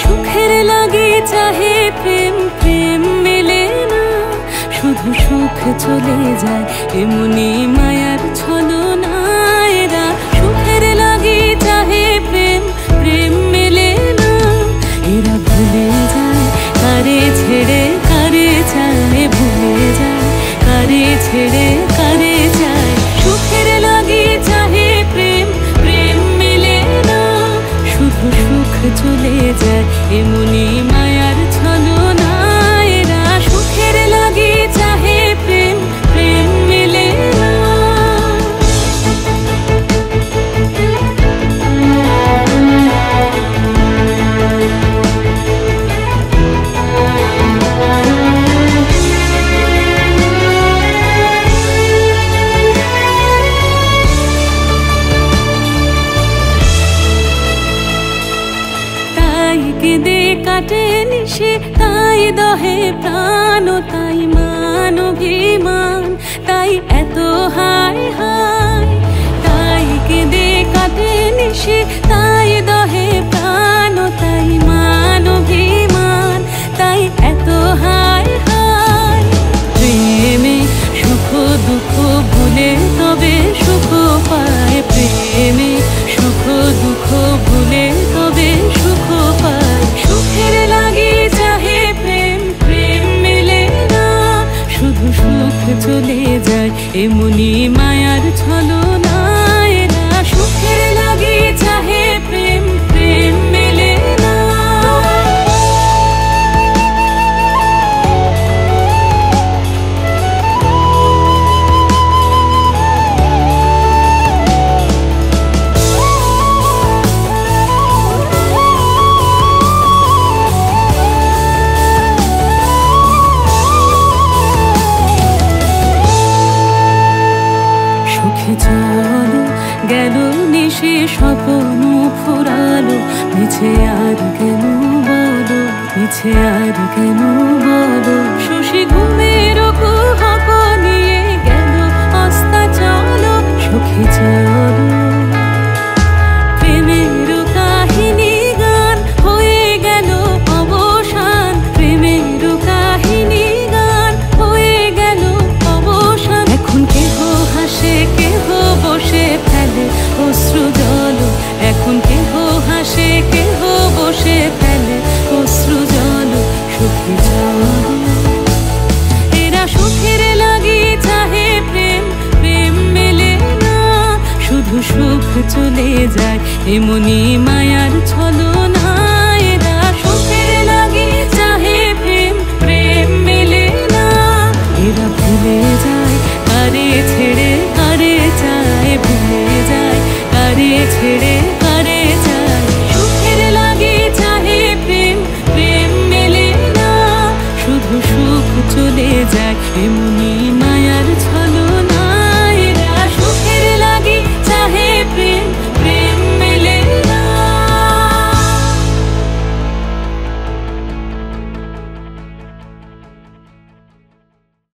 সুখের লাগি চাহে প্রেম, প্রেম মেলে না, শুধু সুখ চলে যায় এমনি মায়ার ছলনা। এরা সুখের লাগি চাহে প্রেম, প্রেম মেলে না, এরা ভুলে যায় কারে ছেড়ে কারে চায়, ভুলে যায় কারে ছেড়ে কারে চায়। সুখের লাগি চাহে প্রেম, প্রেম মেলে না, শুধু সুখ চলে যায় এমনি মায়ার ছলনা। এরা সুখের লাগি চাহে প্রেম, প্রেম মেলে না। তাই কেঁদে কাটে নিশে, তাই দহে প্রাণ, তাই মান অভিমান, তাই এত হায় হায়। তাই কেঁদে কাটে নিশে, তাই দহে প্রাণ, তাই মান অভিমান, তাই এত হায় হায়। প্রেমে সুখ দুঃখ ভুলে তবে সুখ পায়, প্রেমে সুখ দুঃখ ভুলে তবে সুখ পায়। সুখের লাগি চাহে প্রেম, প্রেম মেলে না, শুধু সুখ চলে যায় এমনি মায়ার ছলনা। এরা সুখের লাগি চাহে প্রেম, প্রেম মেলে না। সুখে চলো গেল নিশে, স্বপ্ন ফুরালো, মিছে আর কেন বলো, মিছে আর কেন বলো। শশী ঘুমের কুহক নিয়ে গেল আস্তা চলো। সুখে চলো প্রেমের কাহিনী গান হয়ে গেল অবসান, প্রেমের কাহিনী গান হয়ে গেল অবসান। এখন কেহ হাসে কেহ বসে ফেলে অশ্রু জল, এখন কেহ হাসে কেহ বসে ফেলে অশ্রু জল। সুখে চলো এরা সুখের লাগি চাহে প্রেম, প্রেম মেলে না, শুধু সুখ চলে যায় এমনি মায়ার ছলনা।